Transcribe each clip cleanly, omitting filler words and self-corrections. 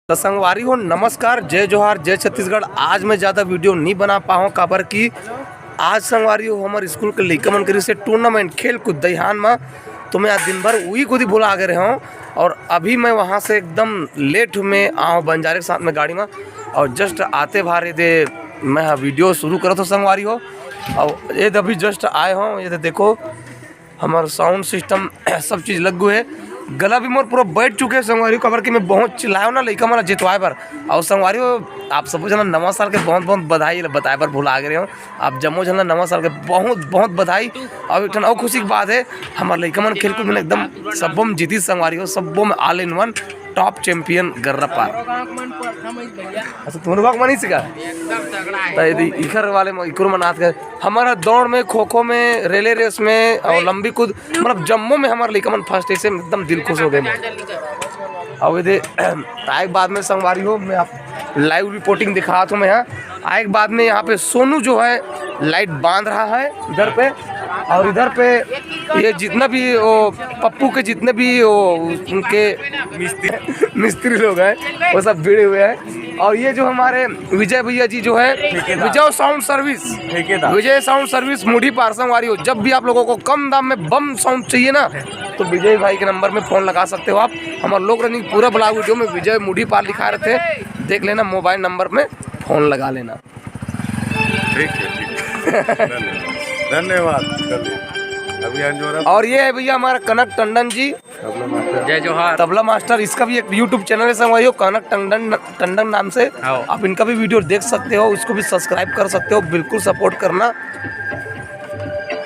तो संगवारी हो नमस्कार, जय जोहार, जय छत्तीसगढ़। आज मैं ज़्यादा वीडियो नहीं बना पाऊँ काबर कि आज संगवारी हो हमारे स्कूल के लड़का मन करी से टूर्नामेंट खेल कूद दहिहान में, तो मैं आज दिन भर वही खुद ही भुला गए हूँ। और अभी मैं वहाँ से एकदम लेट में आऊँ बंजारे के साथ में गाड़ी में, और जस्ट आते भारे दे मैं वीडियो शुरू करो तो संगवारी हो। और ये अभी जस्ट आए हों, ये देखो हमारा साउंड सिस्टम सब चीज़ लगू है। गला भी मोर पूरा बैठ चुके हैं संगवारी खबर कि मैं बहुत चिल्लाया ना लड़का मारा जितवाए पर। और संगवारी हो आप सब जना नवा साल के बहुत बहुत बधाई बताए पर भुला गए हो। आप जम्मू जना नवा साल के बहुत बहुत बधाई। और एक और खुशी की बात है, हमारे लड़का मन खेल कूद में एकदम सबो में जीती संगवारी हो, सबो में all in one top champion गर्रा पार। अच्छा तुम्हारे बाग मनी सिखा इखर वाले इकुर मनात के हमारा दौड़ में, खो खो में, रेले रेस में और लंबी कूद, मतलब जम्मू में हमारे लड़का मन फर्स्ट ऐसे एकदम दिल खुश हो गए। और ये आए बाद में संगवारी हो मैं आप लाइव रिपोर्टिंग दिखा तो मैं यहाँ आए बाद में यहाँ पे सोनू जो है लाइट बांध रहा है इधर पे, और इधर पे ये जितना भी वो पप्पू के जितने भी वो उनके मिस्त्री लोग हैं वो सब भिड़े हुए हैं। और ये जो हमारे विजय भैया जी जो है विजय साउंड सर्विस मुढ़ी पार संगवारी हो, जब भी आप लोगों को कम दाम में बम साउंड चाहिए ना तो विजय भाई के नंबर में फ़ोन लगा सकते हो आप। हमारे लोग रनिंग पूरा ब्लॉग वीडियो में विजय मुढ़ी पार लिखा रहे थे, देख लेना, मोबाइल नंबर में फ़ोन लगा लेना। ठीक है धन्यवाद। और ये है भैया हमारा कनक टंडन जी, जय जोहार, तबला मास्टर। इसका भी एक यूट्यूब चैनल है संगवारी हो कनक टंडन नाम से, आप इनका भी वीडियो देख सकते हो, इसको भी सब्सक्राइब कर सकते हो, बिल्कुल सपोर्ट करना।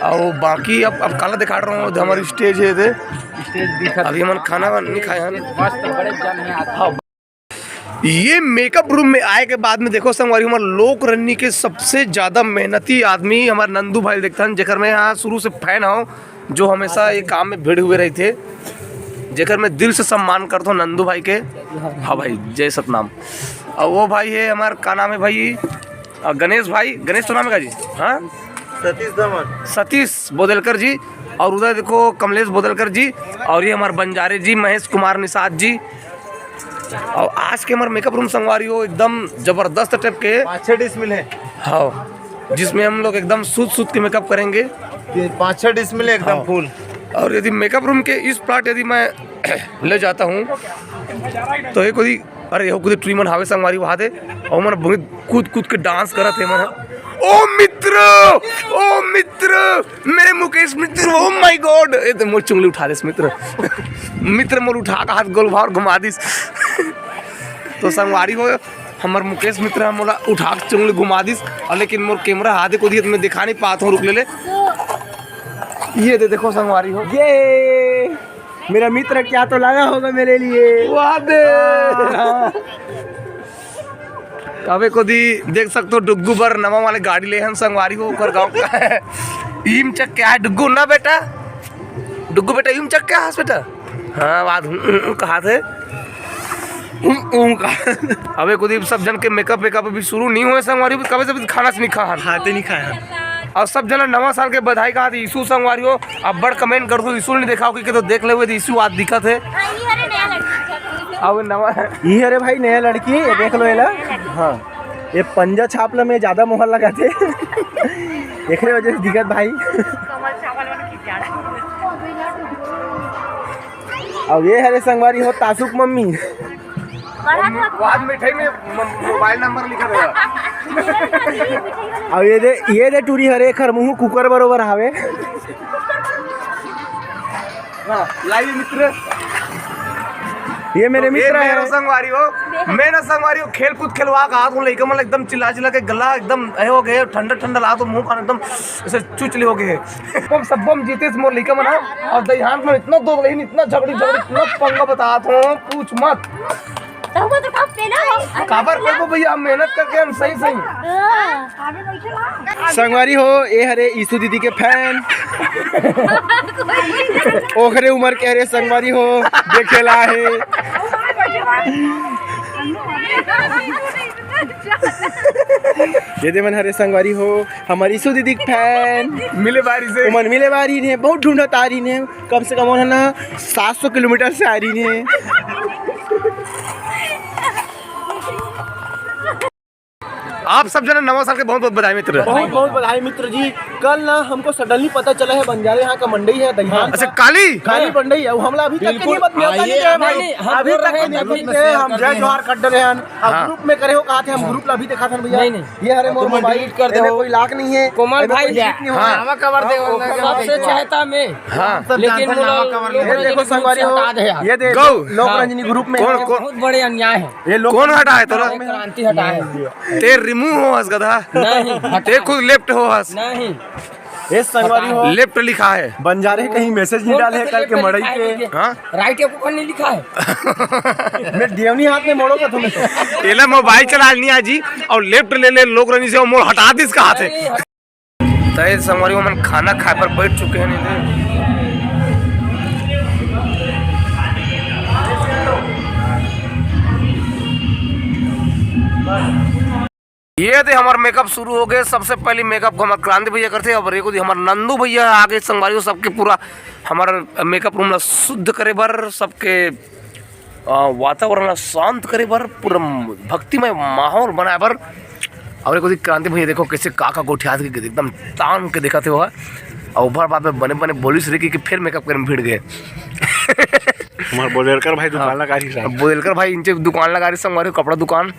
और बाकी अब काला दिखा रहा हूँ हमारी स्टेज है, अभी हमारे खाना नहीं खाए हैं। ये मेकअप रूम में आए के बाद में देखो संगवारी हमारे लोक रन्नी के सबसे ज़्यादा मेहनती आदमी हमारे नंदू भाई देखता हैं, जेकर मैं यहाँ शुरू से फैन हूँ, जो हमेशा ये काम में भिड़े हुए रहे थे, जेकर मैं दिल से सम्मान करता हूँ नंदू भाई के। हाँ भाई जय सतनाम। और वो भाई है हमारा का नाम है भाई गणेश भाई, गणेश तो नाम है का जी, हाँ सतीश बोदलकर जी। और उधर देखो कमलेश बोदलकर जी, और ये हमारे बंजारे जी महेश कुमार निषाद जी। और आज के हमारे मेकअप रूम संगवारी हो एकदम जबरदस्त टाइप के 5-6 डिसमिल है, हाँ, जिसमें हम लोग एकदम सूद के मेकअप करेंगे, 5-6 डिसमिल है एकदम फुल। और यदि मेकअप रूम के इस प्लाट यदि मैं ले जाता हूँ तो ये कोई अरे ये कोई ट्रीमन हावे संगवारी वहाँ दे, और मैंने बहुत कूद के डांस करा थे मैंने। ओ मित्र मेरे मुकेश मित्र, ओ माय गॉड, ये तो मोर चुंगली उठा देस मित्र मोर उठा का हाथ गोल भार घुमा दिस। तो संगवारी हो हमारे मुकेश मित्र मोला उठा के चुंगली घुमा दिस, और लेकिन मोर कैमरा हाथ को दिए तो मैं दिखा नहीं पाता हूँ, रुक ले ये दे देखो संगवारी हो, ये मेरा मित्र क्या तो लाया होगा मेरे लिए, वाह दे कभी को दी देख सकते हो डुग्गू बर नवा वाले गाड़ी ले हम संगवारी हो ऊपर गाँव का है। ईम चक क्या है डुग्गू ना बेटा, डुग्गू बेटा ईम चक क्या है बेटा, हाँ बात कहा थे अबे कुछ सब जन के मेकअप अभी शुरू नहीं हुए संगवारी, कभी से खाना से नहीं खाते नहीं खाया। और सब जना नवा साल के बधाई कहा थी ईशू संगवारी हो, अब बड़ कमेंट कर दो ईशू नहीं देखा कि तो देख ले हुए ईशू आज दिखा थे। अब नवा ये अरे भाई नया लड़की ये देख लो ये, हाँ ये पंजा छापला में ज्यादा मोहर लगा थे देख रहे वजह से दिक्कत भाई। अब ये हरे संगवारी हो तासुक मम्मी, बाद मिठाई में मोबाइल नंबर लिखा रहेगा। अब ये दे टूरी हरे खर मुँह कुकर बरोबर हावे। लाइव मित्र ये मेरे मित्र है संगवारी हो, मैं ना संगवारी हो खेल कूद खेलवा का हाथ लड़का मतलब एकदम चिल्ला के गला एकदम हो गए, ठंडा ला तो मुंह का एकदम ऐसे चुचले हो गए। सब बम जीते मोर लड़का मना, और दहिहान में इतना दो रही इतना झगड़ी इतना पंगा बता हूँ पूछ मत। काबर करबो भैया, हम मेहनत करके हम सही संगवारी हो ये हरे ईशु दीदी के फैन ओखरे उम्र के हरे संगवारी हो देखेला है। ये दे मन हरे संगवारी हो हमारी ईशु दीदी के फैन मिले बारी से मन मिले बारी ने बहुत ढूंढत आ रही ने कम से कम ना 700 किलोमीटर से आ रही ने। आप सब जने नवा साल के बहुत बहुत बधाई मित्र। बहुत बहुत बधाई मित्र जी। कल ना हमको सडनली पता चला है बंजारे यहाँ का मंडी है दहियान। अच्छा काली काली मंडी है हमला अभी तक नहीं बात न्योता नहीं गए भाई। अभी तक नहीं गए हम जय जोहार कर रहे हैं। अब ग्रुप में करे हो कहा थे हम ग्रुप ला भी देखा था भैया ये हरे मोर मोबाइल कर दे कोई लाख नहीं है कोमल भाई हां कवर दे सबसे चाहता में हां लेकिन ये देखो संगवारी हो ये देख लोक रंजनी ग्रुप में बहुत बड़े अन्याय है ये लोग कौन हटा है तोरा क्रांति हटा है ते रिमूव हो हस गधा नहीं ते खुद लेफ्ट हो हस नहीं ये संगवारी हो लेफ्ट लिखा है बंजारे कहीं मैसेज नहीं डाले कल के मड़ई के हां राइट को नहीं लिखा है मैं देवनी हाथ में मोड़ोगा तुम्हें एला मोबाइल चला नहीं आजी और लेफ्ट ले ले लोग रनी से मोड़ हटा दिस का हाथ है तय संगवारी मन खाना खाए पर बैठ चुके हैं नहीं ये थे हमारा मेकअप शुरू हो गए। सबसे पहले मेकअप को हमारे क्रांति भैया करते और एक हमारे नंदू भैया आगे संगवारी सबके पूरा हमारा मेकअप रूम शुद्ध करे बर सबके वातावरण शांत करे बर पूरा भक्तिमय माहौल बनाए बर। और एक क्रांति भैया देखो कैसे काका गोठिया एकदम तान के देखा थे और ऊपर बाप में बने बने बोलिस रही कि फिर मेकअप करने भिड़ गए। हमारे बोलेलकर भाई दुकान लगा रही बोलेलकर भाई इनसे दुकान लगा रही संगवारी कपड़ा दुकान।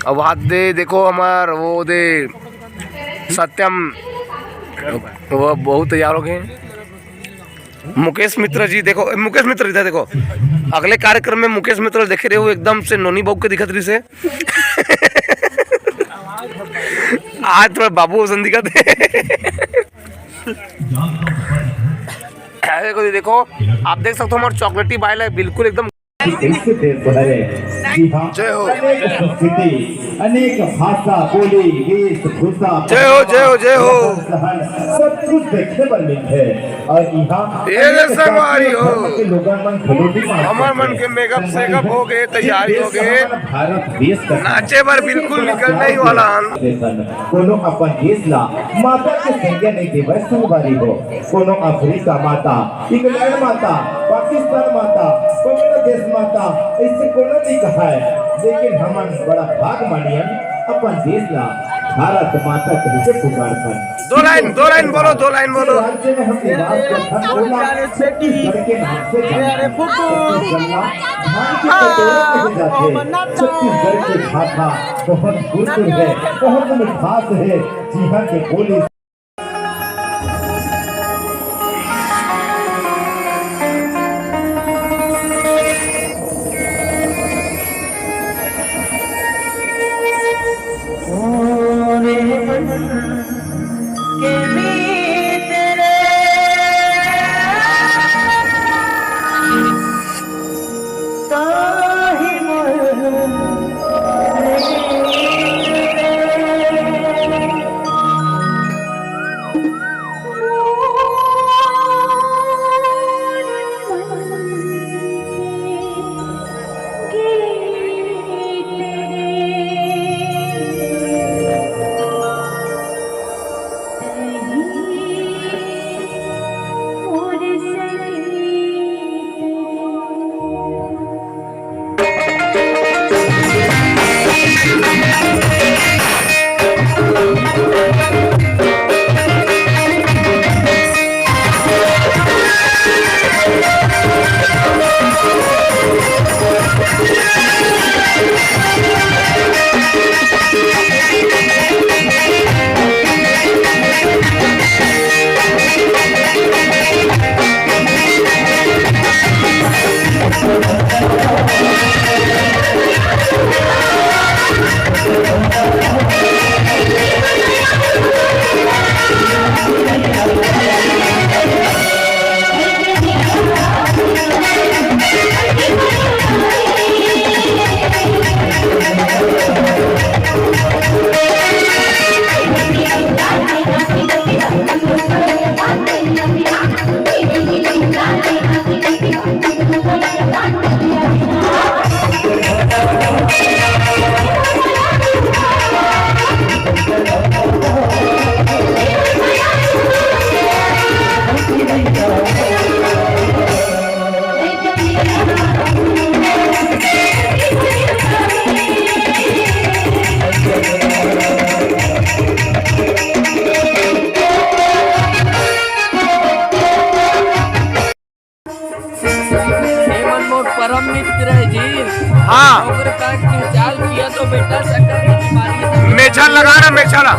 अब हाथ दे देखो हमार वो दे सत्यम वो बहुत तैयार हो गए। मुकेश मित्र जी देखो मुकेश मित्र इधर देखो अगले कार्यक्रम में मुकेश मित्र देखे रहे हो एकदम से नोनी बाबू के दिखत रही से आज थोड़ा बाबू वसन दिखत है। देखो आप देख सकते हो हमारे चॉकलेटी बाइल है बिल्कुल एकदम जय हो अनेक भाषा बोली वेशभूषा जय हो जय हो जय हो सब कुछ देखने पर मिलते है और यहाँ संगवारी हो हमारे हमार मन के मेकअप सेकअप हो गए तैयारी हो गए भारत देश का नाचे पर बिल्कुल निकलने ही वाला कोनो अपन देश ला माता के संज्ञा नहीं देवे संगवारी हो कोनो अफ्रीका माता इंग्लैंड माता पाकिस्तान माता बांग्लादेश माता इससे कोनो नहीं कहा है लेकिन हमन बड़ा भाग मानियन अपन देश ला भारत माता कह के पुकार कर दो लाइन बोलो दो लाइन बोलो। राज्य में हम निवास करते बोला करके नाम से जाने छत्तीसगढ़ के भाषा बहुत गुरुर है बहुत मिठास है जी हाँ के बोली मित्र है जी। हाँ अगर का चाल किया तो बेटा शक्कर की बीमारी है। मेछा लगा ना मेछाला।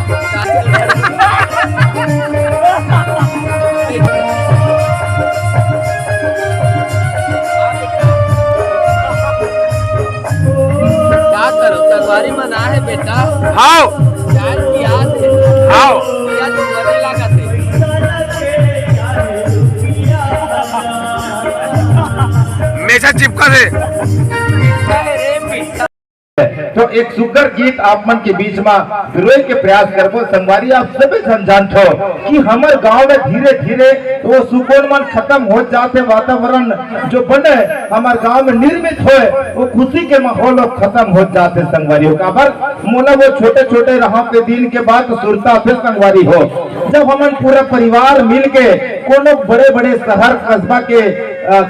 क्या करो तलवारी मना है बेटा। हाओ चाल की याद है। हाओ या तो गले लागत है। मेछा चिपका दे। मिठा है रे मिठा। तो एक सुगर गीत आप मन के बीच में विरोध के प्रयास करबो संगवारी। आप सभी समझान छो कि हमारे गांव में धीरे धीरे वो सुकून मन खत्म हो जाते, वातावरण जो बने हमारे गांव में निर्मित होए वो खुशी के माहौल खत्म हो जाते संगवारी का। पर मोला वो छोटे छोटे रहा के दिन के बाद सुरता फिर संगवारी हो, जब हम पूरा परिवार मिल के कोनो बड़े बड़े शहर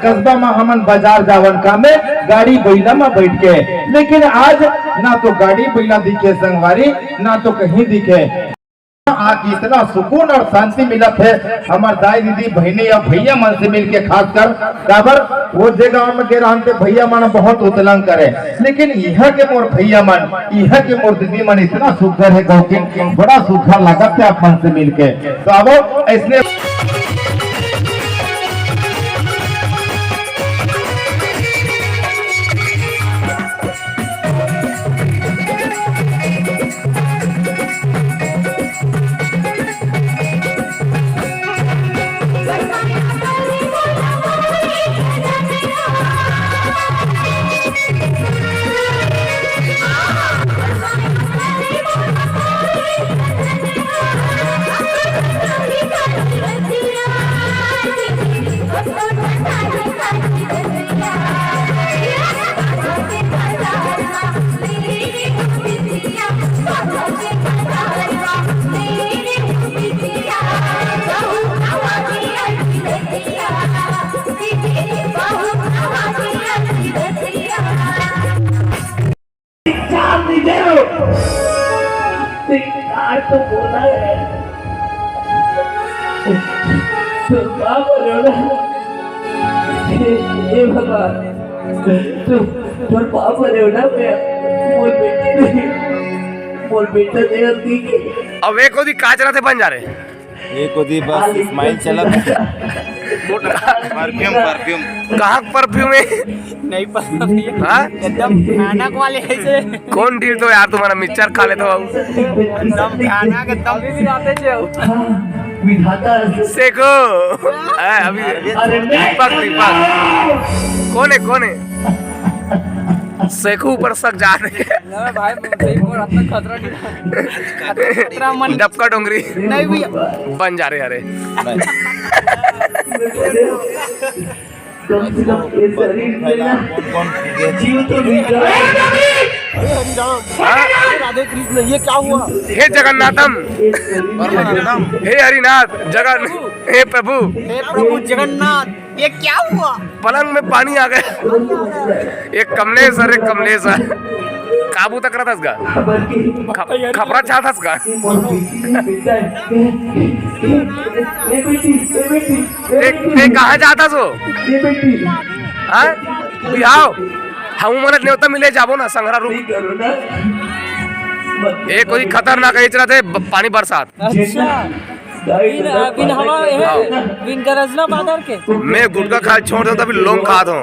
कस्बा में हमन बाजार जावन का में गाड़ी बैला में बैठ के, लेकिन आज ना तो गाड़ी बैला दिखे संगवारी ना तो कहीं दिखे। आज इतना सुकून और शांति मिलत है हमारे दाई दीदी बहने या भैया मन से मिलके, खासकर काबर वो जगह में के रहते भैया मन बहुत उतलंग करे, लेकिन यह के मोर भैया मन यह के मोर दीदी मन इतना सुखर है गौकिन, बड़ा सुखर लागत है आप मन से मिलके। तो अब ऐसने तो बोला है तो बाप रोना ये भगवान तो बाप रोना मैं बोल बेटा दे दी अब एक ओदी काचरा थे बन जा रहे। एक ओदी बस स्माइल चला। परफ्यूम कहाँ परफ्यूम है? नहीं पता हाँ एकदम भयानक वाले ऐसे। कौन ढील तो यार तुम्हारा मिक्सचर खा लेते हो। एकदम भयानक एकदम भी आते जो विधाता सेको अभी दीपक कौन है सेकू ऊपर सक जा रहे हैं भाई अपना खतरा खतरा मन डबका डोंगरी नहीं भैया बन जा रहे अरे कम से कम ये शरीर में ना जीव तो राधे कृष्ण ये क्या हुआ? हे जगन्नाथम हे हरिनाथ जगन हे प्रभु जगन्नाथ ये क्या हुआ? पलंग में पानी आ गया। एक कमलेश अरे कमलेश काबू तक रहा था खबरा चाहता का कहाँ जाता सो बिहाव हम मन न्योता मिले जाबो ना संघरा रूप एक कोई खतरनाक इचरा थे पानी बरसात बिन हवा बिन गरजना बादर के मैं गुटका खा छोड़ दूं तभी लोग खा दूं।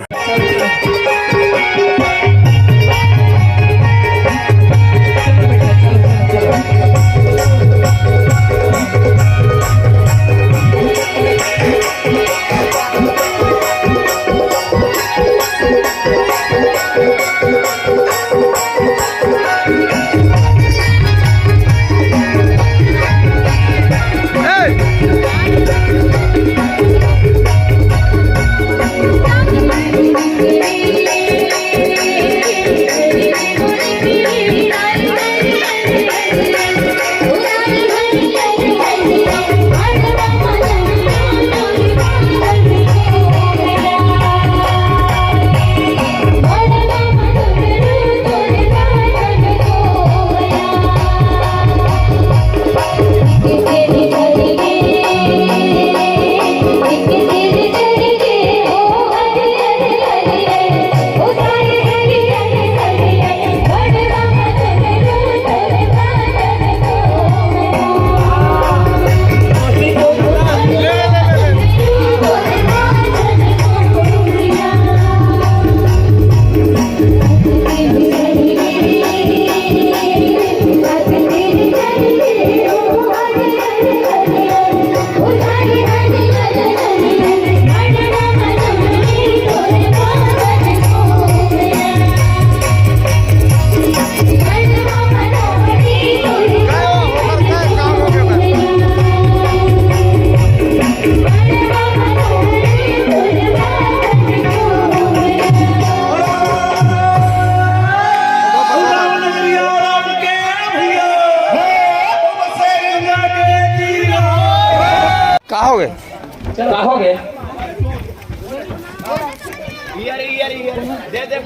गए।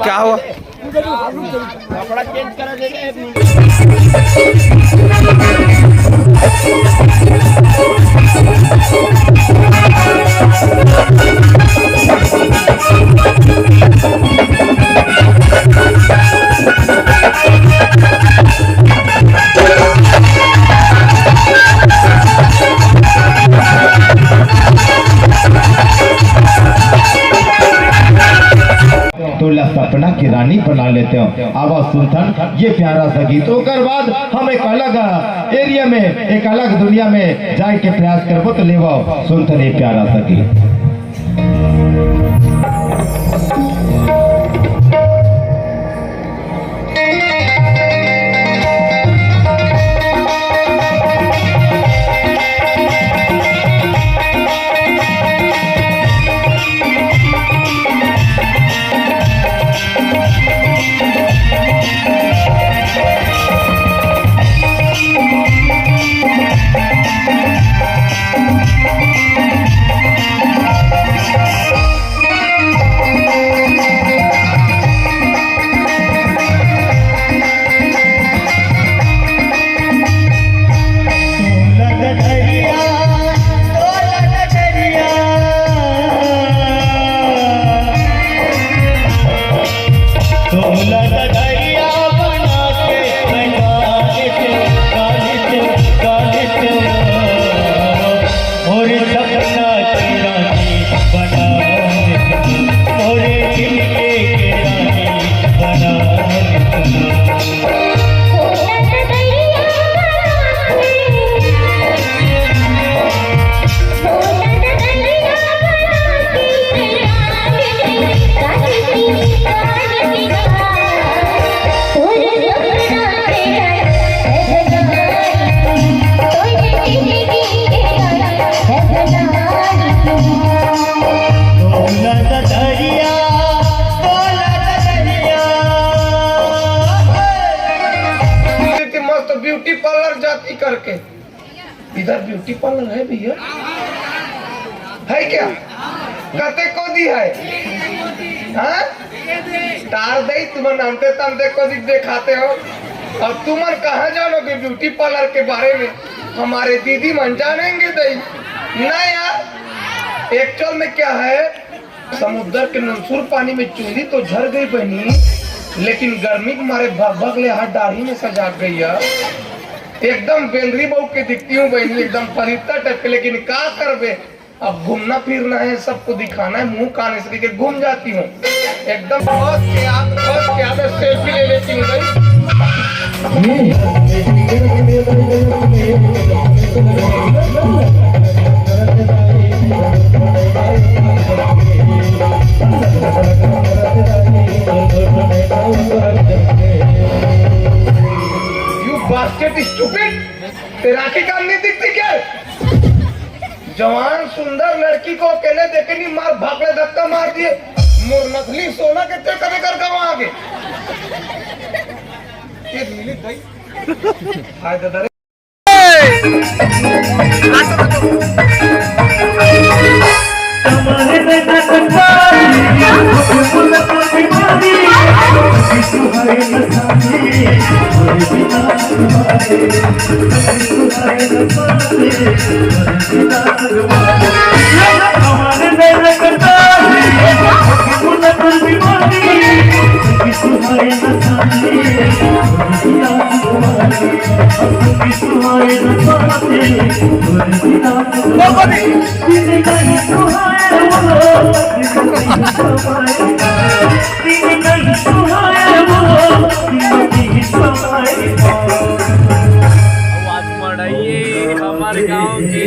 क्या हुआ? कपड़ा चेंज करा दे दे। तोला सपना की रानी बना लेते हो। आवाज सुनथन ये प्यारा सा गीत ओकर बाद हम एक अलग एरिया में एक अलग दुनिया में जाए के प्रयास करबो तो लेवा सुनथन ये प्यारा सा गीत। ब्यूटी पार्लर जाती करके इधर ब्यूटी पार्लर है भैया? है क्या? कते को दी है? हाँ? तार दे तुम नामते तमते को दिखाते हो और तुम कहाँ जानोगे ब्यूटी पार्लर के बारे में? हमारे दीदी मन जानेंगे दई ना यार। एक्चुअल में क्या है, समुद्र के नंसुर पानी में चूड़ी तो झर गई बहनी, लेकिन गर्मी के मारे भग ले हाथ दाढ़ी में सजा गई है। एकदम बेंद्री बहू के दिखती हूँ बहनी, एकदम परिता टाइप के। लेकिन क्या करबे, अब घूमना फिरना है, सबको दिखाना है, मुंह कान इसलिए घूम जाती हूँ एकदम। बस के आदत सेल्फी ले लेती हूँ भाई। बास्केट स्टूपिड, तेरा की काम नहीं दिखती क्या? जवान सुंदर लड़की को अकेले देखे नहीं मार भागले धक्का मार दिए। मोर नकली सोना के ते करे कर गवा आगे ये मिली गई। हाय दादा रे आवाज बढ़ाइए हमारे गाँव की।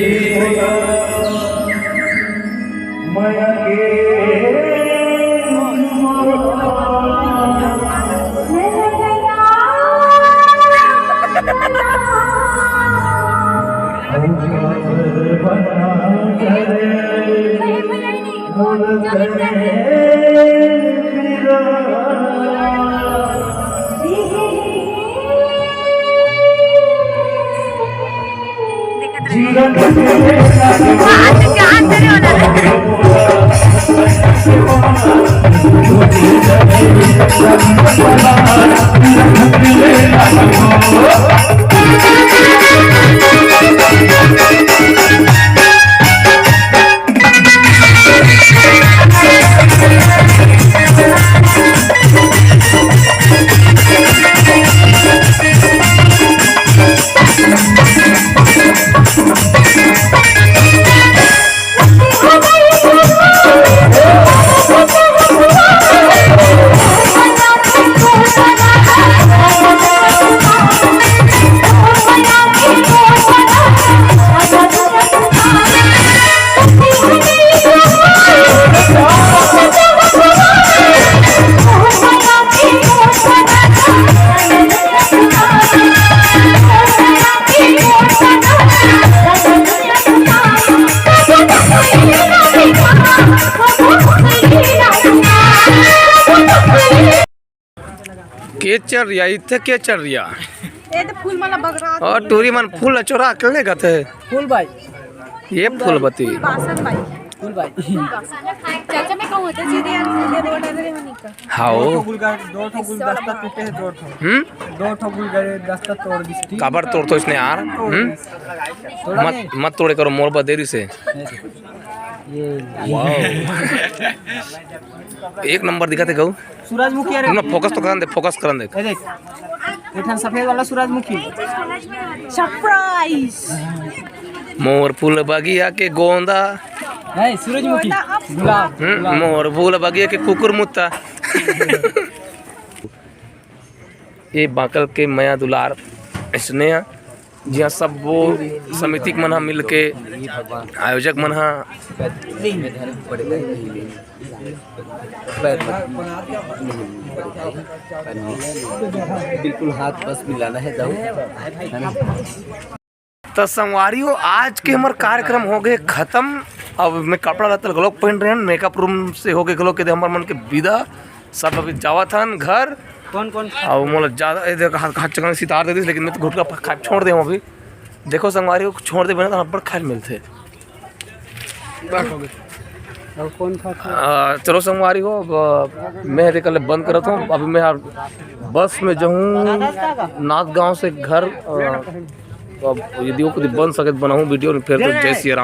जी के चल रिया इथे के चल रिया ये तो फूल माला बगरा और टूरी मन फूल चोरा अकेले गते फूल भाई ये फूल बती बासन भाई फूल भाई चाचा मैं कहूं होते सीधे रोड है रे हनी का हाओ दो ठो गुलदस्ता टूटे हैं, दो ठो हम्म दो ठो गुलदस्ता तोड़ दी। काबर तोड़ तो इसने यार मत मत तोड़े करो मोर बदेरी से एक नंबर दिखाते गऊ सूरजमुखी अरे ना फोकस तो करन दे फोकस करन दे ये देख एठन सफेद वाला सूरजमुखी सरप्राइज मोर फूल बगिया के गोंदा है सूरजमुखी गुलाब मोर फूल बगिया के कुकुर मुत्ता ये बाकल के मया दुलार इसने जिहाँ सब वो समिति मन मिल के आयोजक मन बिल्कुल हाथ बस मिलाना है तो संगवारियों आज के हमारे कार्यक्रम हो गए खत्म। अब मैं कपड़ा लत्ता गलोक पहन रहे हैं, मेकअप रूम से हो गए गलोक के हमारे मन के विदा सब अभी जावा था घर। कौन कौन अब मोला ज़्यादा ये देखो हाथ चकन सितार दे दी, लेकिन मैं तो घुटका खा छोड़ दे अभी। देखो संगवारी को छोड़ दे बिना तो बड़ खाल मिलते। चलो संगवारी हो अब मैं कल बंद करत हूँ। अभी मैं बस में जाऊँ नाथ गांव से घर। अब यदि वो बन सके बनाऊँ वीडियो, फिर तो जय श्री राम।